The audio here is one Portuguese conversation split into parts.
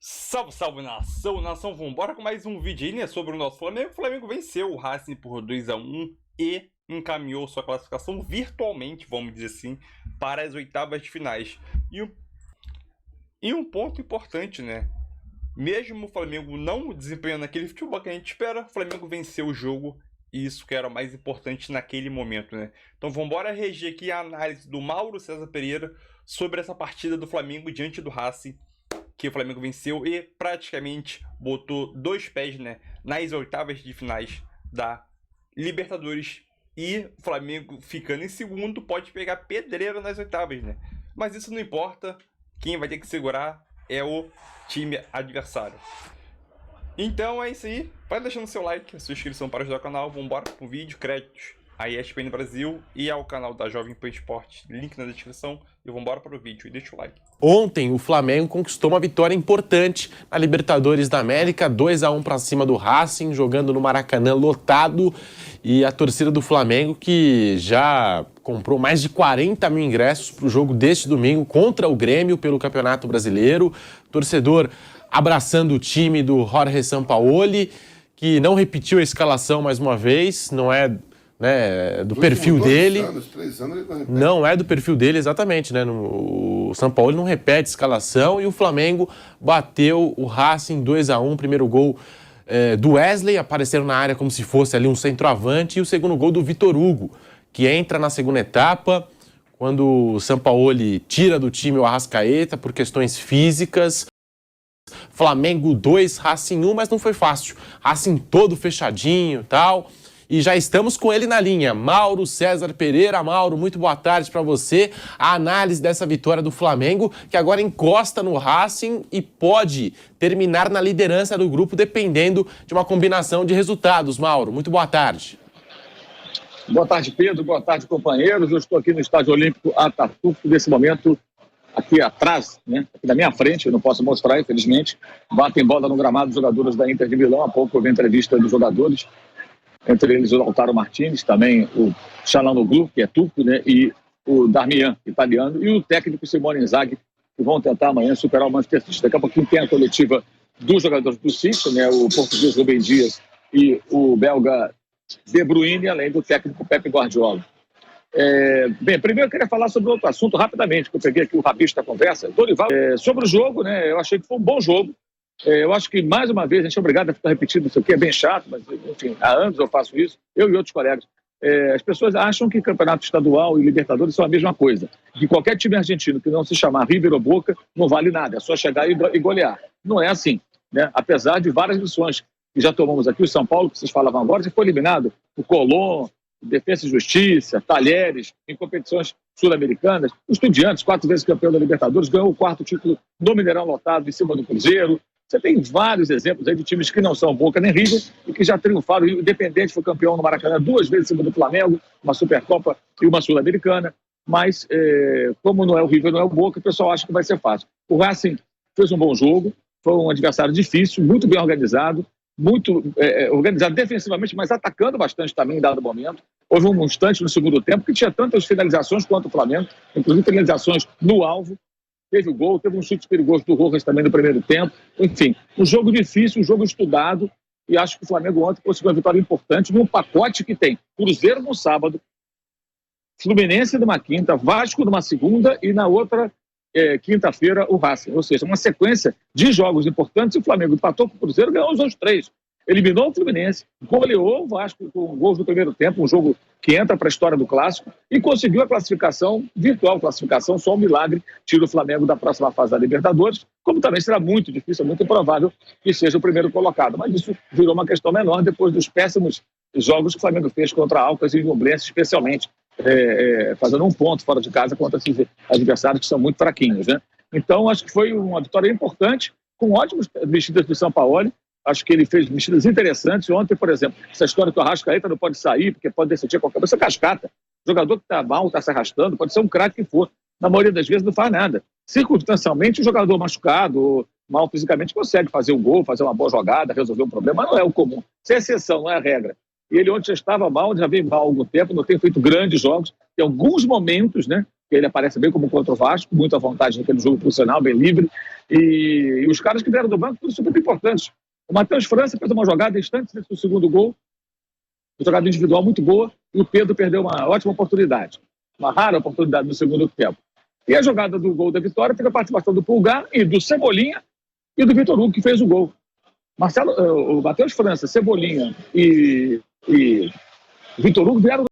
Salve, salve nação, vambora com mais um vídeo aí, né, sobre o nosso Flamengo. O Flamengo venceu o Racing por 2-1 e encaminhou sua classificação virtualmente, vamos dizer assim, para as oitavas de finais. E um ponto importante, né, mesmo o Flamengo não desempenhando aquele futebol que a gente espera, o Flamengo venceu o jogo e isso que era o mais importante naquele momento, né. Então vambora reger aqui a análise do Mauro César Pereira sobre essa partida do Flamengo diante do Racing, que o Flamengo venceu e praticamente botou dois pés, né, nas oitavas de finais da Libertadores. E o Flamengo, ficando em segundo, pode pegar pedreira nas oitavas, né? Mas isso não importa, quem vai ter que segurar é o time adversário. Então é isso aí, vai deixando seu like, a sua inscrição para ajudar o canal. Vamos embora com o vídeo, créditos a ESPN Brasil e ao canal da Jovem Pan Esportes, link na descrição. E vamos embora para o vídeo e deixa o like. Ontem o Flamengo conquistou uma vitória importante na Libertadores da América, 2-1 para cima do Racing, jogando no Maracanã lotado, e a torcida do Flamengo que já comprou mais de 40 mil ingressos para o jogo deste domingo contra o Grêmio pelo Campeonato Brasileiro. Torcedor abraçando o time do Jorge Sampaoli, que não repetiu a escalação mais uma vez, não é do perfil dele. 3 anos ele não repete. Não é do perfil dele, exatamente, né? O Sampaoli não repete escalação e o Flamengo bateu o Racing 2-1, primeiro gol do Wesley, aparecendo na área como se fosse ali um centroavante, e o segundo gol do Vitor Hugo, que entra na segunda etapa, quando o Sampaoli tira do time o Arrascaeta por questões físicas. Flamengo 2, Racing 1, mas não foi fácil. Racing todo fechadinho e tal. E já estamos com ele na linha, Mauro César Pereira. Mauro, muito boa tarde para você. A análise dessa vitória do Flamengo, que agora encosta no Racing e pode terminar na liderança do grupo, dependendo de uma combinação de resultados. Mauro, muito boa tarde. Boa tarde, Pedro. Boa tarde, companheiros. Eu estou aqui no Estádio Olímpico Ataturk, nesse momento, aqui atrás, né? Aqui na minha frente, eu não posso mostrar, infelizmente. Batem bola no gramado os jogadores da Inter de Milão. Há pouco eu vi a entrevista dos jogadores. Entre eles o Lautaro Martinez, também o Çalhanoğlu, que é turco, né, e o Darmian, italiano, e o técnico Simone Inzaghi, que vão tentar amanhã superar o Manchester City. Daqui a pouquinho tem a coletiva dos jogadores do City, né, o português Rubem Dias e o belga De Bruyne, além do técnico Pep Guardiola. Bem, primeiro eu queria falar sobre outro assunto rapidamente, que eu peguei aqui o rabisco da conversa. Dorival, sobre o jogo, né, eu achei que foi um bom jogo. Eu acho que, mais uma vez, a gente é obrigado a ficar repetindo isso aqui, é bem chato, mas, enfim, há anos eu faço isso, eu e outros colegas. As pessoas acham que campeonato estadual e Libertadores são a mesma coisa, que qualquer time argentino que não se chamar River ou Boca não vale nada, é só chegar e golear. Não é assim, né? Apesar de várias lições que já tomamos aqui, o São Paulo, que vocês falavam agora, já foi eliminado, o Colón, Defensa e Justiça, Talheres, em competições sul-americanas, o Estudiantes, 4 vezes campeão da Libertadores, ganhou o 4º título do Mineirão lotado em cima do Cruzeiro. Você tem vários exemplos aí de times que não são Boca nem River e que já triunfaram. O Independente foi campeão no Maracanã 2 vezes em cima do Flamengo, uma Supercopa e uma Sul-Americana. Mas, como não é o River, não é o Boca, o pessoal acha que vai ser fácil. O Racing fez um bom jogo, foi um adversário difícil, muito bem organizado, muito organizado defensivamente, mas atacando bastante também em dado momento. Houve um instante no segundo tempo que tinha tantas finalizações quanto o Flamengo, inclusive finalizações no alvo. Teve o gol, teve um chute perigoso do Rojas também no primeiro tempo. Enfim, um jogo difícil, um jogo estudado. E acho que o Flamengo ontem conseguiu uma vitória importante num pacote que tem Cruzeiro no sábado, Fluminense numa quinta, Vasco numa segunda e na outra quinta-feira o Racing. Ou seja, uma sequência de jogos importantes. E o Flamengo empatou com o Cruzeiro, ganhou os outros 3. Eliminou o Fluminense, goleou o Vasco com gols no primeiro tempo, um jogo que entra para a história do Clássico, e conseguiu a classificação, virtual classificação, só um milagre, tira o Flamengo da próxima fase da Libertadores, como também será muito difícil, muito improvável que seja o primeiro colocado. Mas isso virou uma questão menor depois dos péssimos jogos que o Flamengo fez contra Alcas e Ñublense, especialmente fazendo um ponto fora de casa contra esses adversários que são muito fraquinhos, né? Então, acho que foi uma vitória importante, com ótimas mexidas do Sampaoli. Acho que ele fez mexidas interessantes. Ontem, por exemplo, essa história que o Arrascaeta não pode sair, porque pode decidir qualquer coisa. Isso é cascata. O jogador que está mal, está se arrastando, pode ser um craque que for. Na maioria das vezes não faz nada. Circunstancialmente, o jogador machucado, ou mal fisicamente, consegue fazer um gol, fazer uma boa jogada, resolver um problema. Mas não é o comum. Isso é exceção, não é a regra. E ele ontem já estava mal, já veio mal há algum tempo, não tem feito grandes jogos. Tem alguns momentos, né, porque ele aparece bem como contra o Vasco, muito à vontade naquele jogo profissional, bem livre. E os caras que vieram do banco foram super importantes. O Matheus França fez uma jogada instante do segundo gol, uma jogada individual muito boa, e o Pedro perdeu uma ótima oportunidade, uma rara oportunidade no segundo tempo. E a jogada do gol da vitória teve a participação do Pulgar e do Cebolinha e do Vitor Hugo, que fez o gol. O Matheus França, Cebolinha e Vitor Hugo vieram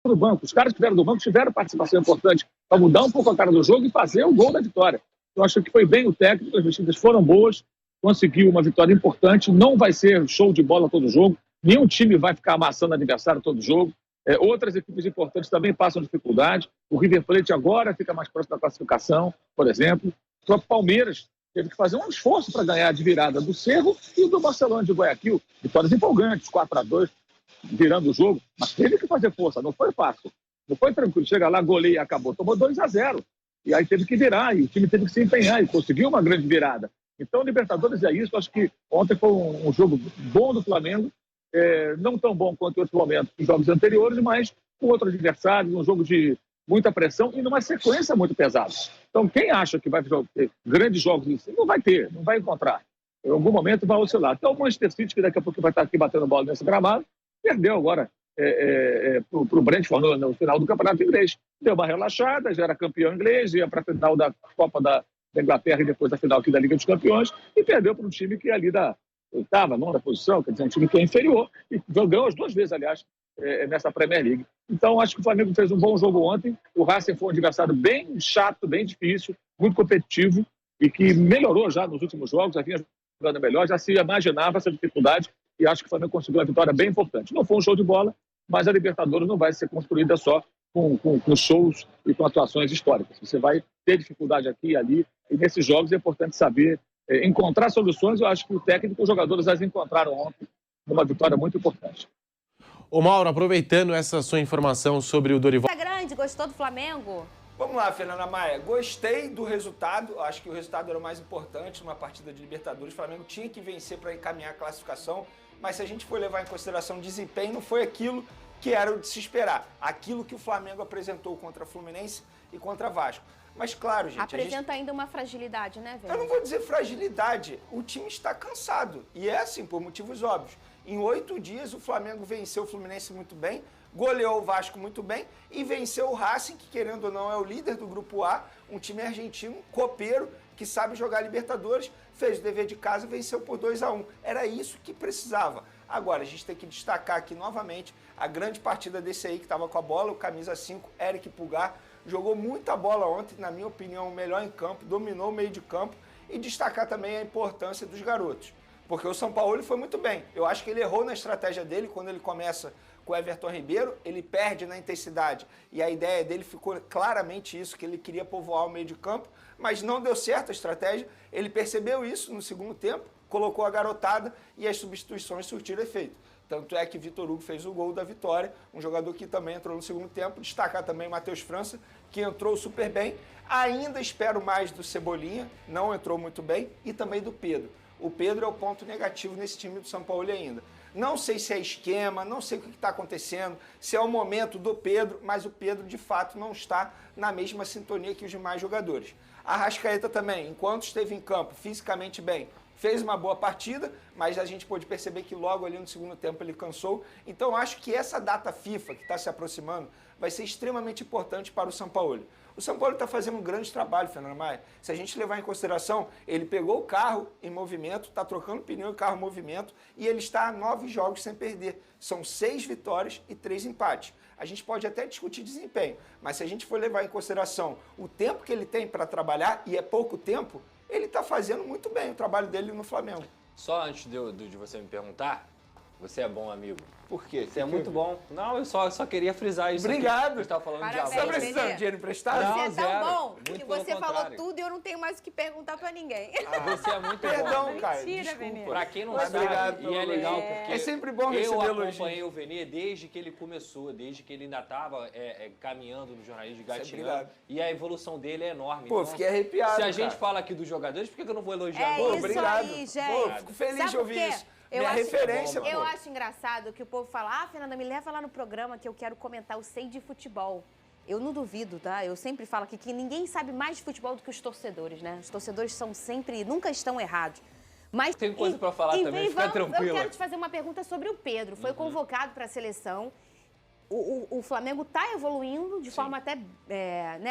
do banco. Os caras que vieram do banco tiveram participação importante para mudar um pouco a cara do jogo e fazer o gol da vitória. Eu acho que foi bem o técnico, as mexidas foram boas, conseguiu uma vitória importante, não vai ser show de bola todo jogo, nenhum time vai ficar amassando adversário todo jogo. Outras equipes importantes também passam dificuldade. O River Plate agora fica mais próximo da classificação, por exemplo. O próprio Palmeiras teve que fazer um esforço para ganhar de virada do Cerro e do Barcelona de Guayaquil. Vitórias empolgantes, 4-2, virando o jogo, mas teve que fazer força, não foi fácil. Não foi tranquilo, chega lá, goleia e acabou. Tomou 2-0. E aí teve que virar, e o time teve que se empenhar, e conseguiu uma grande virada. Então, Libertadores é isso. Acho que ontem foi um jogo bom do Flamengo, não tão bom quanto em outros momentos dos jogos anteriores, mas com outro adversário, um jogo de muita pressão e numa sequência muito pesada. Então, quem acha que vai ter grandes jogos em si, não vai ter, não vai encontrar. Em algum momento vai oscilar. Então, o Manchester City, que daqui a pouco vai estar aqui batendo bola nesse gramado, perdeu agora para o Brentford no final do Campeonato Inglês. Deu uma relaxada, já era campeão inglês, ia para a final da Copa da Inglaterra e depois da final aqui da Liga dos Campeões, e perdeu para um time que é ali da oitava, nona posição, quer dizer, um time que é inferior, e ganhou as duas vezes, aliás, nessa Premier League. Então, acho que o Flamengo fez um bom jogo ontem. O Racing foi um adversário bem chato, bem difícil, muito competitivo, e que melhorou já nos últimos jogos, já vinha jogando melhor, já se imaginava essa dificuldade, e acho que o Flamengo conseguiu uma vitória bem importante. Não foi um show de bola, mas a Libertadores não vai ser construída só com shows e com atuações históricas. Você vai ter dificuldade aqui e ali, e nesses jogos é importante saber encontrar soluções. Eu acho que o técnico e os jogadores as encontraram ontem numa vitória muito importante. Ô Mauro, aproveitando essa sua informação sobre o Dorival... É grande, gostou do Flamengo? Vamos lá, Fernanda Maia. Gostei do resultado. Acho que o resultado era o mais importante numa partida de Libertadores. O Flamengo tinha que vencer para encaminhar a classificação, mas se a gente for levar em consideração o desempenho, não foi aquilo que era o de se esperar. Aquilo que o Flamengo apresentou contra a Fluminense e contra Vasco. Mas claro, gente... Apresenta ainda uma fragilidade, né, velho? Eu não vou dizer fragilidade. O time está cansado. E é assim, por motivos óbvios. Em 8 dias, o Flamengo venceu o Fluminense muito bem, goleou o Vasco muito bem e venceu o Racing, que querendo ou não é o líder do Grupo A, um time argentino, copeiro, que sabe jogar Libertadores, fez o dever de casa e venceu por 2-1. Era isso que precisava. Agora, a gente tem que destacar aqui novamente a grande partida desse aí que estava com a bola, o camisa 5, Eric Pulgar, jogou muita bola ontem, na minha opinião, o melhor em campo, dominou o meio de campo, e destacar também a importância dos garotos. Porque o São Paulo foi muito bem. Eu acho que ele errou na estratégia dele quando ele começa com o Everton Ribeiro, ele perde na intensidade. E a ideia dele ficou claramente isso, que ele queria povoar o meio de campo, mas não deu certo a estratégia. Ele percebeu isso no segundo tempo, colocou a garotada e as substituições surtiram efeito. Tanto é que Vitor Hugo fez o gol da vitória, um jogador que também entrou no segundo tempo. Destacar também o Matheus França, que entrou super bem. Ainda espero mais do Cebolinha, não entrou muito bem, e também do Pedro. O Pedro é o ponto negativo nesse time do São Paulo ainda. Não sei se é esquema, não sei o que está acontecendo, se é o momento do Pedro, mas o Pedro, de fato, não está na mesma sintonia que os demais jogadores. A Arrascaeta também, enquanto esteve em campo fisicamente bem, fez uma boa partida, mas a gente pôde perceber que logo ali no segundo tempo ele cansou. Então acho que essa data FIFA que está se aproximando vai ser extremamente importante para o São Paulo. O São Paulo está fazendo um grande trabalho, Fernando Maia. Se a gente levar em consideração, ele pegou o carro em movimento, está trocando pneu e carro em movimento, e ele está a 9 jogos sem perder. São 6 vitórias e 3 empates. A gente pode até discutir desempenho, mas se a gente for levar em consideração o tempo que ele tem para trabalhar, e é pouco tempo, ele está fazendo muito bem o trabalho dele no Flamengo. Só antes de você me perguntar, você é bom amigo. Por quê? Você é muito bom. Não, eu só queria frisar isso. Obrigado. Você estava falando Parabéns, de Você está amor. precisando de dinheiro emprestado? Não, Você é tão zero. bom Muito que pelo você falou contrário. tudo e eu não tenho mais o que perguntar pra ninguém. Você é muito Perdão, bom. Caio. Mentira, Desculpa. Venê. Pra quem não Mas sabe, obrigado e pelo é legal elogio. porque É sempre bom eu receber elogio. acompanhei o Venê desde que ele começou, desde que ele ainda estava caminhando no jornalismo, gatinhando. Obrigado. E a evolução dele é enorme. Pô, Então, fiquei arrepiado, se a gente cara. fala aqui dos jogadores, por que eu não vou elogiar? É Pô, isso obrigado. aí, gente. Pô, fico feliz Sabe de por ouvir quê? isso. Eu Minha acho- referência, pô. Eu acho engraçado que o povo fala, Fernanda, me leva lá no programa que eu quero comentar o Sei de Futebol. Eu não duvido, tá? Eu sempre falo aqui que ninguém sabe mais de futebol do que os torcedores, né? Os torcedores são sempre, nunca estão errados. Mas Tem coisa pra falar também, fica tranquila. Eu quero te fazer uma pergunta sobre o Pedro. Foi convocado para a seleção. O Flamengo está evoluindo de forma até,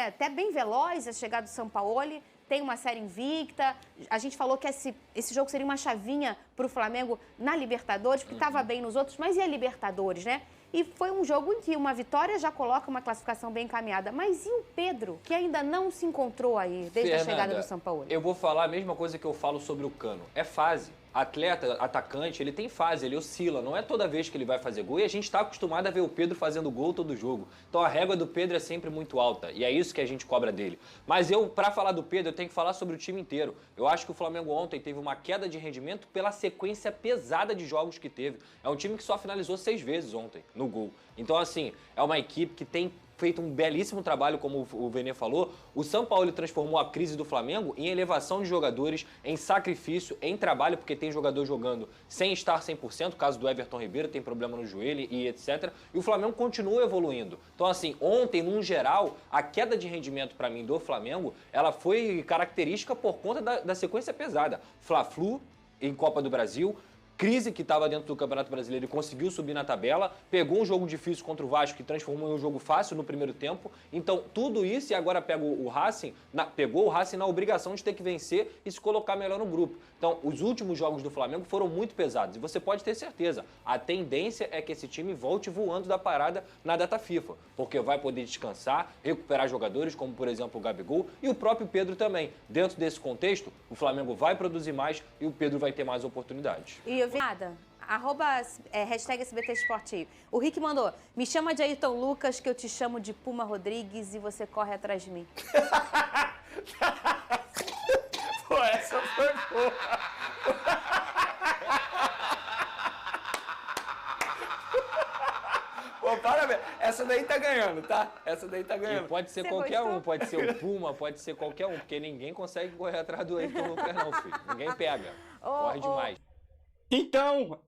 até bem veloz, a chegada do Sampaoli. Tem uma série invicta. A gente falou que esse jogo seria uma chavinha para o Flamengo na Libertadores, porque estava bem nos outros, mas e a Libertadores, né? E foi um jogo em que uma vitória já coloca uma classificação bem encaminhada. Mas e o Pedro, que ainda não se encontrou aí desde a chegada do Sampaoli? Eu vou falar a mesma coisa que eu falo sobre o Cano. É fase. Atleta, atacante, ele tem fase, ele oscila. Não é toda vez que ele vai fazer gol. E a gente está acostumado a ver o Pedro fazendo gol todo jogo. Então a régua do Pedro é sempre muito alta. E é isso que a gente cobra dele. Mas para falar do Pedro, eu tenho que falar sobre o time inteiro. Eu acho que o Flamengo ontem teve uma queda de rendimento pela sequência pesada de jogos que teve. É um time que só finalizou 6 vezes ontem no gol. Então, assim, é uma equipe que tem feito um belíssimo trabalho, como o Vene falou. O Sampaoli transformou a crise do Flamengo em elevação de jogadores, em sacrifício, em trabalho, porque tem jogador jogando sem estar 100%, caso do Everton Ribeiro, tem problema no joelho e etc. E o Flamengo continua evoluindo. Então, assim, ontem, num geral, a queda de rendimento, para mim, do Flamengo, ela foi característica por conta da sequência pesada. Fla-Flu em Copa do Brasil, crise que estava dentro do Campeonato Brasileiro e conseguiu subir na tabela, pegou um jogo difícil contra o Vasco que transformou em um jogo fácil no primeiro tempo. Então, tudo isso e agora pegou o Racing na obrigação de ter que vencer e se colocar melhor no grupo. Então, os últimos jogos do Flamengo foram muito pesados e você pode ter certeza, a tendência é que esse time volte voando da parada na data FIFA, porque vai poder descansar, recuperar jogadores como, por exemplo, o Gabigol e o próprio Pedro também. Dentro desse contexto, o Flamengo vai produzir mais e o Pedro vai ter mais oportunidades. E eu vi nada. Hashtag SBT Esportivo. O Rick mandou, me chama de Ayrton Lucas que eu te chamo de Puma Rodrigues e você corre atrás de mim. Pô, essa foi boa. Pô, parabéns. Essa daí tá ganhando, tá? Essa daí tá ganhando. E pode ser Você qualquer gostou? um, pode ser o Puma, pode ser qualquer um, porque ninguém consegue correr atrás do Ayrton Lucas não, filho. Ninguém pega. Corre demais. Então,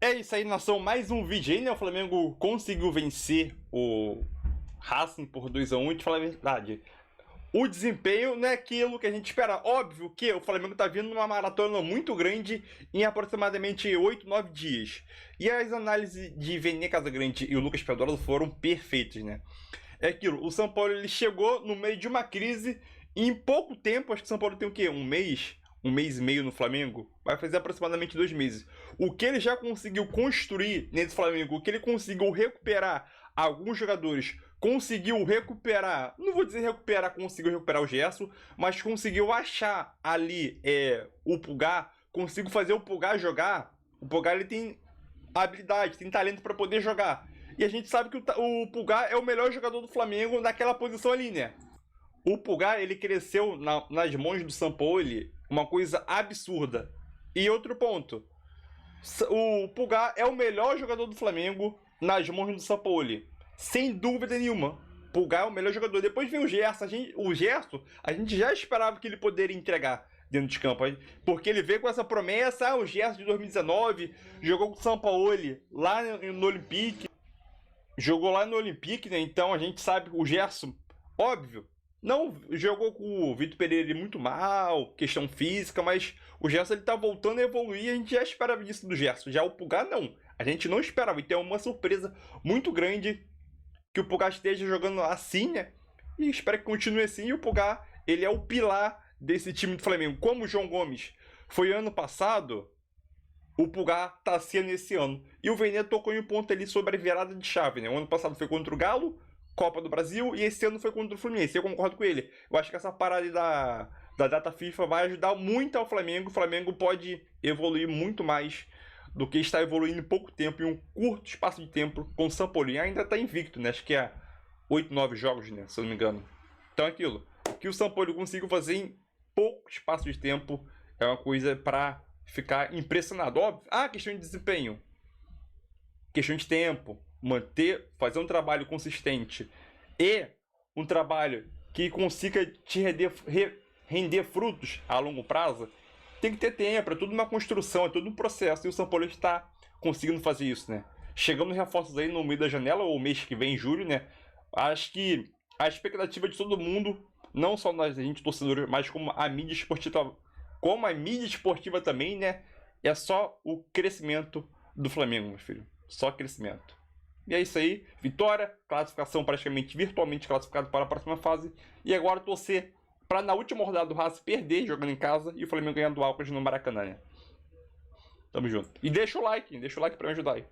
é isso aí, nação. Mais um vídeo aí, né? O Flamengo conseguiu vencer o Racing por 2-1. E te falar a verdade, o desempenho não é aquilo que a gente espera. Óbvio que o Flamengo tá vindo numa maratona muito grande em aproximadamente 8, 9 dias. E as análises de Vene Casagrande e o Lucas Pedrosa foram perfeitas, né? É aquilo, o São Paulo ele chegou no meio de uma crise e em pouco tempo, acho que o São Paulo tem o quê? Um mês e meio no Flamengo? Vai fazer aproximadamente 2 meses. O que ele já conseguiu construir nesse Flamengo, o que ele conseguiu recuperar alguns jogadores, conseguiu recuperar, não vou dizer recuperar, conseguiu recuperar o Gerson, mas conseguiu achar ali o Pulgar, conseguiu fazer o Pulgar jogar. O Pulgar ele tem habilidade, tem talento para poder jogar. E a gente sabe que o Pulgar é o melhor jogador do Flamengo naquela posição ali, né? O Pulgar, ele cresceu nas mãos do Sampaoli, uma coisa absurda. E outro ponto, o Pulgar é o melhor jogador do Flamengo nas mãos do Sampaoli. Sem dúvida nenhuma. Pulgar é o melhor jogador. Depois vem o Gerson. A gente já esperava que ele poderia entregar dentro de campo. Porque ele veio com essa promessa. O Gerson de 2019 jogou com o Sampaoli lá no Olympique. Jogou lá no Olympique, né? Então a gente sabe que o Gerson, óbvio, não jogou com o Vitor Pereira muito mal, questão física, mas o Gerson ele tá voltando a evoluir e a gente já esperava isso do Gerson. Já o Pulgar não. A gente não esperava. Então é uma surpresa muito grande que o Pulgar esteja jogando assim, né? E espero que continue assim. E o Pulgar, ele é o pilar desse time do Flamengo. Como o João Gomes foi ano passado, o Pulgar tá sendo esse ano. E o Vene tocou em um ponto ali sobre a virada de chave, né? O ano passado foi contra o Galo, Copa do Brasil, e esse ano foi contra o Fluminense. Eu concordo com ele. Eu acho que essa parada da data FIFA vai ajudar muito ao Flamengo. O Flamengo pode evoluir muito mais do que está evoluindo em pouco tempo, em um curto espaço de tempo, com o Sampaoli. Ainda está invicto, né? Acho que é 8, 9 jogos, né? Se eu não me engano. Então é aquilo. O que o Sampaoli conseguiu fazer em pouco espaço de tempo é uma coisa para ficar impressionado. Óbvio. Questão de desempenho. Questão de tempo. Fazer um trabalho consistente e um trabalho que consiga te render frutos a longo prazo, tem que ter tempo, é tudo uma construção, é tudo um processo, e o São Paulo está conseguindo fazer isso, né? Chegando reforços aí no meio da janela, ou mês que vem, em julho, né? Acho que a expectativa de todo mundo, não só nós, a gente torcedores, mas como a mídia esportiva também, né? É só o crescimento do Flamengo, meu filho. Só crescimento. E é isso aí. Vitória, classificação praticamente virtualmente classificado para a próxima fase. E agora torcer para na última rodada do Racing perder jogando em casa e o Flamengo ganhar do Alcas no Maracanã, né? Tamo junto. E deixa o like para me ajudar aí.